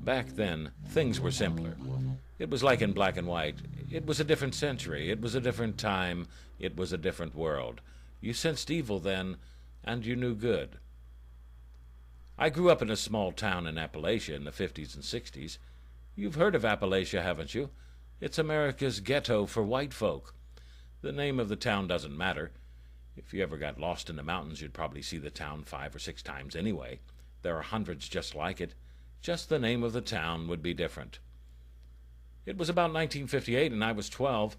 Back then, things were simpler. It was like in black and white. It was a different century. It was a different time. It was a different world. You sensed evil then, and you knew good. I grew up in a small town in Appalachia in the 50s and 60s. You've heard of Appalachia, haven't you? It's America's ghetto for white folk. The name of the town doesn't matter. If you ever got lost in the mountains, you'd probably see the town 5 or 6 times anyway. There are hundreds just like it. Just the name of the town would be different. It was about 1958, and I was 12.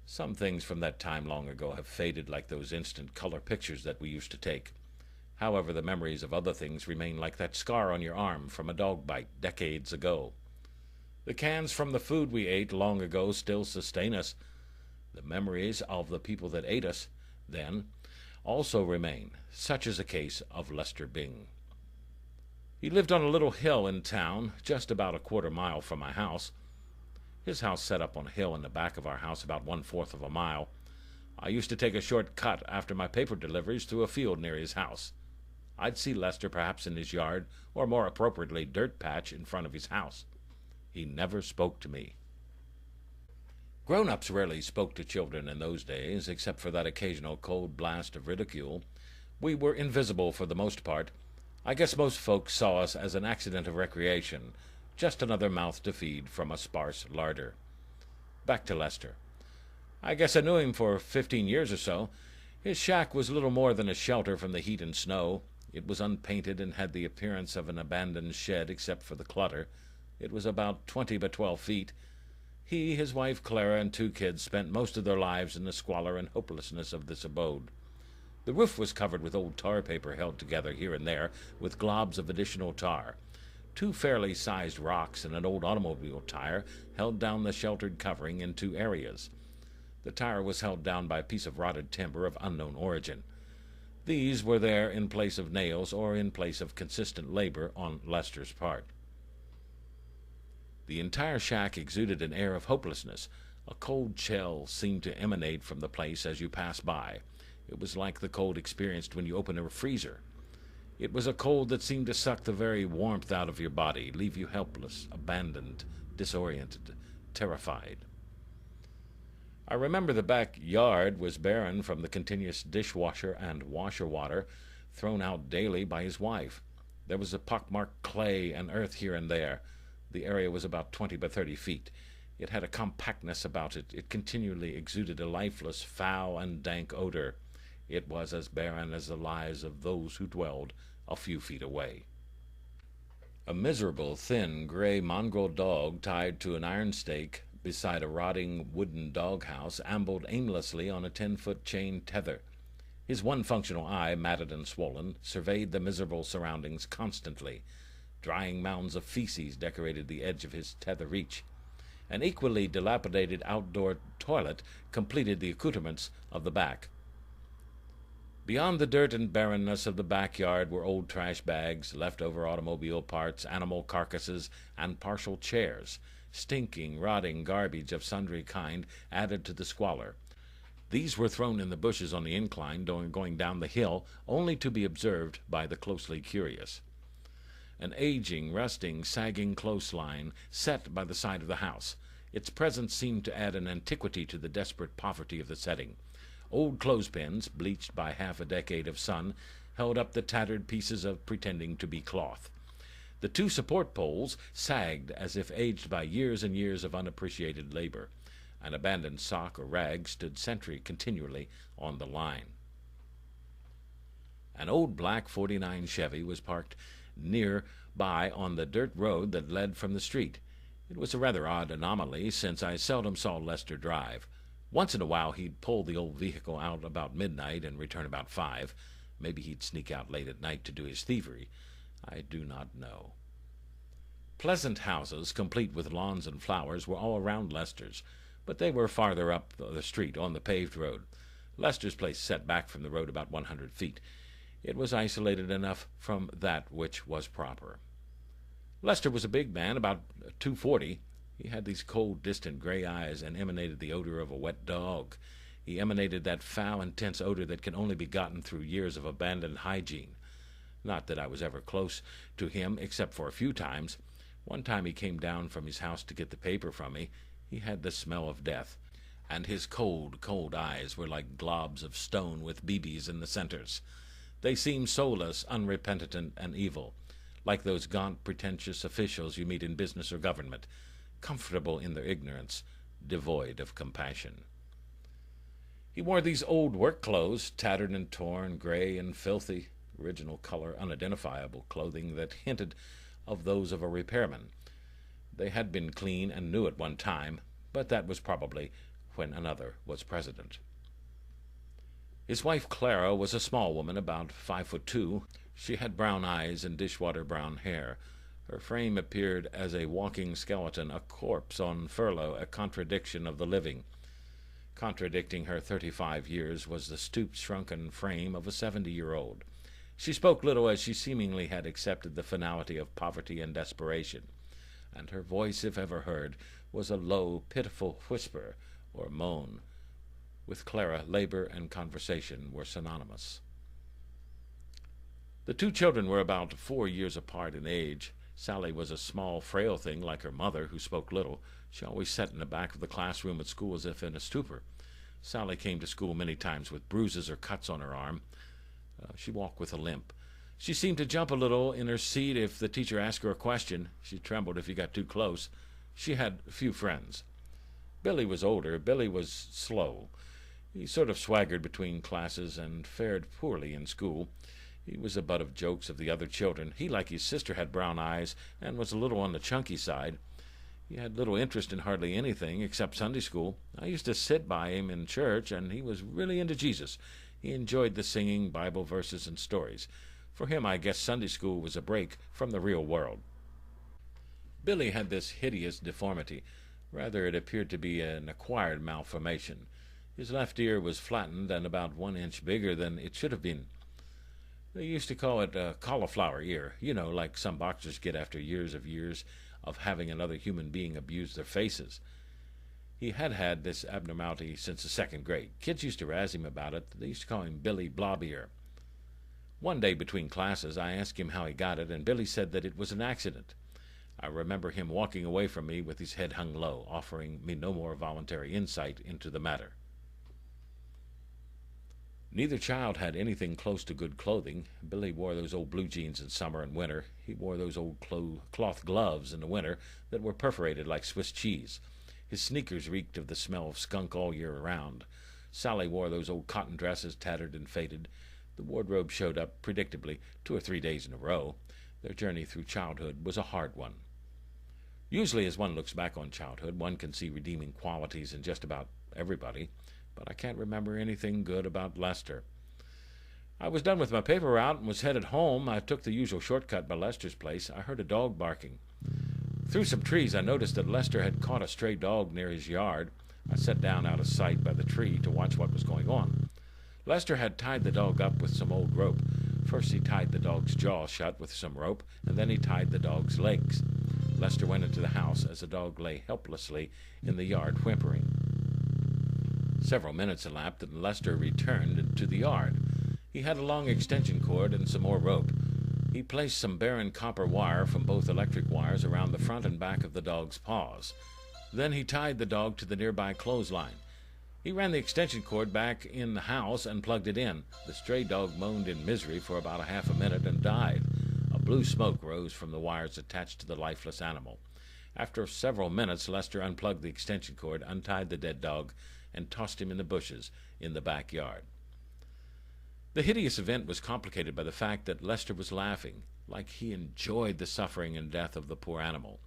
Some things from that time long ago have faded like those instant color pictures that we used to take. However, the memories of other things remain like that scar on your arm from a dog bite decades ago. The cans from the food we ate long ago still sustain us. The memories of the people that ate us then also remain, such as the case of Lester Bing. He lived on a little hill in town, just about a quarter mile from my house. His house set up on a hill in the back of our house about 1/4 of a mile. I used to take a short cut after my paper deliveries through a field near his house. I'd see Lester perhaps in his yard, or more appropriately, dirt patch in front of his house. He never spoke to me. Grown-ups rarely spoke to children in those days, except for that occasional cold blast of ridicule. We were invisible for the most part. I guess most folks saw us as an accident of recreation, just another mouth to feed from a sparse larder. Back to Lester. I guess I knew him for 15 years or so. His shack was little more than a shelter from the heat and snow. It was unpainted and had the appearance of an abandoned shed except for the clutter. It was about 20 by 12 feet. He, his wife Clara, and 2 kids spent most of their lives in the squalor and hopelessness of this abode. The roof was covered with old tar paper held together here and there with globs of additional tar. 2 fairly sized rocks and an old automobile tire held down the sheltered covering in 2 areas. The tire was held down by a piece of rotted timber of unknown origin. These were there in place of nails or in place of consistent labor on Lester's part. The entire shack exuded an air of hopelessness. A cold chill seemed to emanate from the place as you passed by. It was like the cold experienced when you open a freezer. It was a cold that seemed to suck the very warmth out of your body, leave you helpless, abandoned, disoriented, terrified. I remember the backyard was barren from the continuous dishwasher and washer water thrown out daily by his wife. There was a pockmarked clay and earth here and there. The area was about 20 by 30 feet. It had a compactness about it. It continually exuded a lifeless, foul, and dank odor. It was as barren as the lives of those who dwelled a few feet away. A miserable, thin, gray mongrel dog tied to an iron stake beside a rotting wooden doghouse ambled aimlessly on a 10-foot chain tether. His one functional eye, matted and swollen, surveyed the miserable surroundings constantly. Drying mounds of feces decorated the edge of his tether reach. An equally dilapidated outdoor toilet completed the accoutrements of the back. Beyond the dirt and barrenness of the backyard were old trash bags, leftover automobile parts, animal carcasses, and partial chairs. Stinking, rotting garbage of sundry kind added to the squalor. These were thrown in the bushes on the incline going down the hill, only to be observed by the closely curious. An aging, rusting, sagging clothesline set by the side of the house. Its presence seemed to add an antiquity to the desperate poverty of the setting. Old clothespins, bleached by half a decade of sun, held up the tattered pieces of pretending to be cloth. The 2 support poles sagged as if aged by years and years of unappreciated labor. An abandoned sock or rag stood sentry continually on the line. An old black 49 Chevy was parked near by on the dirt road that led from the street. It was a rather odd anomaly, since I seldom saw Lester drive. Once in a while he'd pull the old vehicle out about midnight and return about 5. Maybe he'd sneak out late at night to do his thievery. I do not know. Pleasant houses, complete with lawns and flowers, were all around Lester's, but they were farther up the street on the paved road. Lester's place set back from the road about 100 feet. It was isolated enough from that which was proper. Lester was a big man, about 240. He had these cold, distant gray eyes and emanated the odor of a wet dog. He emanated that foul, intense odor that can only be gotten through years of abandoned hygiene. Not that I was ever close to him except for a few times. One time he came down from his house to get the paper from me. He had the smell of death, and his cold, cold eyes were like globs of stone with BBs in the centers. They seemed soulless, unrepentant, and evil, like those gaunt, pretentious officials you meet in business or government, comfortable in their ignorance, devoid of compassion. He wore these old work clothes, tattered and torn, gray and filthy, original color, unidentifiable clothing that hinted of those of a repairman. They had been clean and new at one time, but that was probably when another was president. His wife Clara was a small woman, about 5'2". She had brown eyes and dishwater brown hair. Her frame appeared as a walking skeleton, a corpse on furlough, a contradiction of the living. Contradicting her 35 years was the stooped, shrunken frame of a 70-year-old. She spoke little, as she seemingly had accepted the finality of poverty and desperation, and her voice, if ever heard, was a low, pitiful whisper or moan. With Clara, labor and conversation were synonymous. The two children were about 4 years apart in age. Sally was a small, frail thing like her mother, who spoke little. She always sat in the back of the classroom at school as if in a stupor. Sally came to school many times with bruises or cuts on her arm. She walked with a limp. She seemed to jump a little in her seat if the teacher asked her a question. She trembled if he got too close. She had few friends. Billy was older. Billy was slow. He sort of swaggered between classes and fared poorly in school. He was the butt of jokes of the other children. He, like his sister, had brown eyes and was a little on the chunky side. He had little interest in hardly anything except Sunday school. I used to sit by him in church, and he was really into Jesus. He enjoyed the singing, Bible verses, and stories. For him, I guess Sunday school was a break from the real world. Billy had this hideous deformity. Rather, it appeared to be an acquired malformation. His left ear was flattened and about 1 inch bigger than it should have been. They used to call it a cauliflower ear, like some boxers get after years of having another human being abuse their faces. He had had this abnormality since the 2nd grade. Kids used to razz him about it. They used to call him Billy Blob-Ear. One day between classes, I asked him how he got it, and Billy said that it was an accident. I remember him walking away from me with his head hung low, offering me no more voluntary insight into the matter. Neither child had anything close to good clothing. Billy wore those old blue jeans in summer and winter. He wore those old cloth gloves in the winter that were perforated like Swiss cheese. His sneakers reeked of the smell of skunk all year round. Sally wore those old cotton dresses, tattered and faded. The wardrobe showed up, predictably, 2 or 3 days in a row. Their journey through childhood was a hard one. Usually, as one looks back on childhood, one can see redeeming qualities in just about everybody, but I can't remember anything good about Lester. I was done with my paper route and was headed home. I took the usual shortcut by Lester's place. I heard a dog barking. Through some trees, I noticed that Lester had caught a stray dog near his yard. I sat down out of sight by the tree to watch what was going on. Lester had tied the dog up with some old rope. First he tied the dog's jaw shut with some rope, and then he tied the dog's legs. Lester went into the house as the dog lay helplessly in the yard whimpering. Several minutes elapsed, and Lester returned into the yard. He had a long extension cord and some more rope. He placed some barren copper wire from both electric wires around the front and back of the dog's paws. Then he tied the dog to the nearby clothesline. He ran the extension cord back in the house and plugged it in. The stray dog moaned in misery for about a half a minute and died. A blue smoke rose from the wires attached to the lifeless animal. After several minutes, Lester unplugged the extension cord, untied the dead dog, and tossed him in the bushes in the backyard. The hideous event was complicated by the fact that Lester was laughing, like he enjoyed the suffering and death of the poor animal.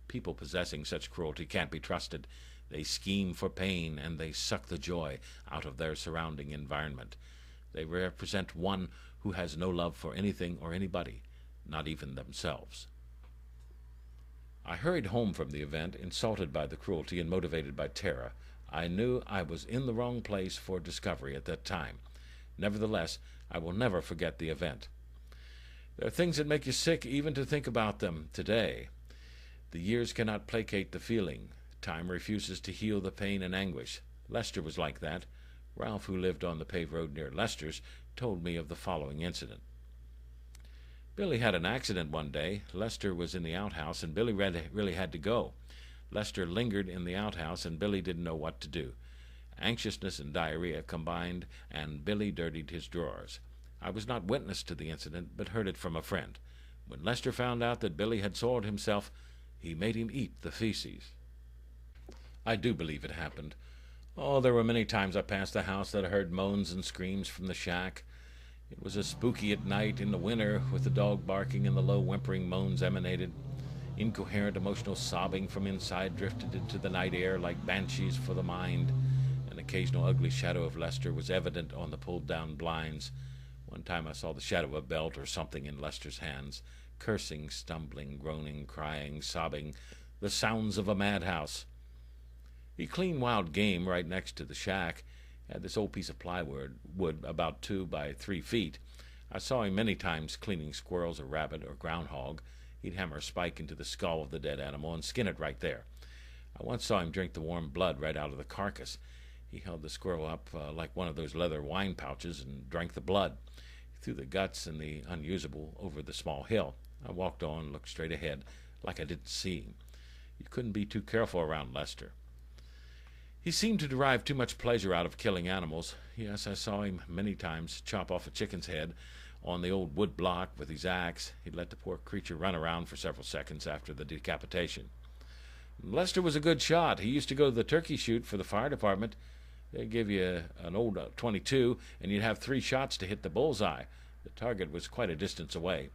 People possessing such cruelty can't be trusted. They scheme for pain, and they suck the joy out of their surrounding environment. They represent one who has no love for anything or anybody, not even themselves. I hurried home from the event, insulted by the cruelty and motivated by terror. I knew I was in the wrong place for discovery at that time. Nevertheless, I will never forget the event. There are things that make you sick even to think about them today. The years cannot placate the feeling. Time refuses to heal the pain and anguish. Lester was like that. Ralph, who lived on the paved road near Lester's, told me of the following incident. Billy had an accident one day. Lester was in the outhouse, and Billy really had to go. Lester lingered in the outhouse, and Billy didn't know what to do. Anxiousness and diarrhea combined, and Billy dirtied his drawers. I was not witness to the incident, but heard it from a friend. When Lester found out that Billy had soiled himself, he made him eat the feces. I do believe it happened. Oh, there were many times I passed the house that I heard moans and screams from the shack. It was as spooky at night in the winter, with the dog barking and the low whimpering moans emanated. Incoherent emotional sobbing from inside drifted into the night air like banshees for the mind. An occasional ugly shadow of Lester was evident on the pulled-down blinds. One time I saw the shadow of a belt or something in Lester's hands, cursing, stumbling, groaning, crying, sobbing, the sounds of a madhouse. He cleaned wild game right next to the shack. Had this old piece of plywood, about 2 by 3 feet. I saw him many times cleaning squirrels or rabbit or groundhog. He'd hammer a spike into the skull of the dead animal and skin it right there. I once saw him drink the warm blood right out of the carcass. He held the squirrel up like one of those leather wine pouches and drank the blood. He threw the guts and the unusable over the small hill. I walked on, looked straight ahead, like I didn't see him. You couldn't be too careful around Lester. He seemed to derive too much pleasure out of killing animals. Yes, I saw him many times chop off a chicken's head on the old wood block with his axe. He'd let the poor creature run around for several seconds after the decapitation. Lester was a good shot. He used to go to the turkey shoot for the fire department. They'd give you an old .22, and you'd have 3 shots to hit the bullseye. The target was quite a distance away.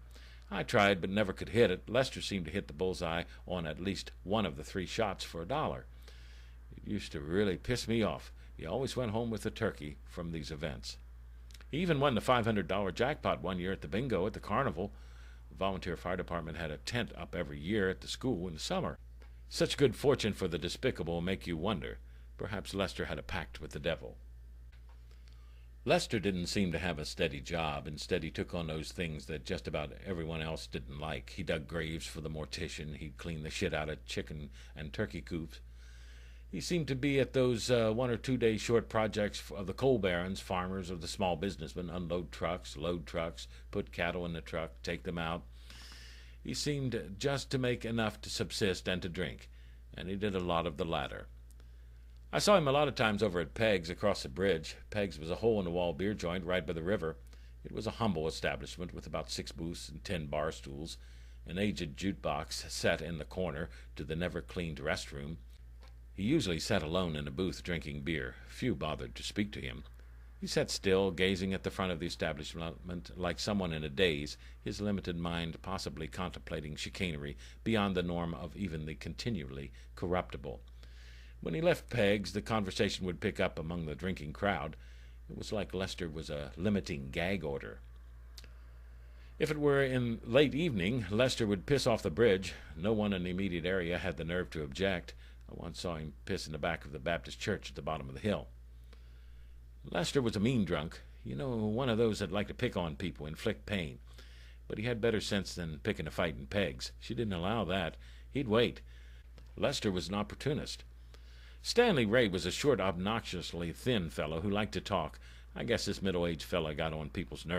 I tried, but never could hit it. Lester seemed to hit the bullseye on at least one of the 3 shots for $1. It used to really piss me off. He always went home with a turkey from these events. He even won the $500 jackpot one year at the bingo at the carnival. The volunteer fire department had a tent up every year at the school in the summer. Such good fortune for the despicable make you wonder. Perhaps Lester had a pact with the devil. Lester didn't seem to have a steady job. Instead, he took on those things that just about everyone else didn't like. He dug graves for the mortician. He'd clean the shit out of chicken and turkey coops. He seemed to be at those 1 or 2 day short projects of the coal barons, farmers, or the small businessmen, unload trucks, load trucks, put cattle in the truck, take them out. He seemed just to make enough to subsist and to drink, and he did a lot of the latter. I saw him a lot of times over at Pegg's across the bridge. Pegg's was a hole-in-the-wall beer joint right by the river. It was a humble establishment with about 6 booths and 10 bar stools. An aged jukebox set in the corner to the never-cleaned restroom. He usually sat alone in a booth drinking beer. Few bothered to speak to him. He sat still, gazing at the front of the establishment like someone in a daze, his limited mind possibly contemplating chicanery beyond the norm of even the continually corruptible. When he left Pegg's, the conversation would pick up among the drinking crowd. It was like Lester was a limiting gag order. If it were in late evening, Lester would piss off the bridge. No one in the immediate area had the nerve to object. I once saw him piss in the back of the Baptist church at the bottom of the hill. Lester was a mean drunk. You know, one of those that like to pick on people, inflict pain. But he had better sense than picking a fight in Pegg's. She didn't allow that. He'd wait. Lester was an opportunist. Stanley Ray was a short, obnoxiously thin fellow who liked to talk. I guess this middle-aged fellow got on people's nerves.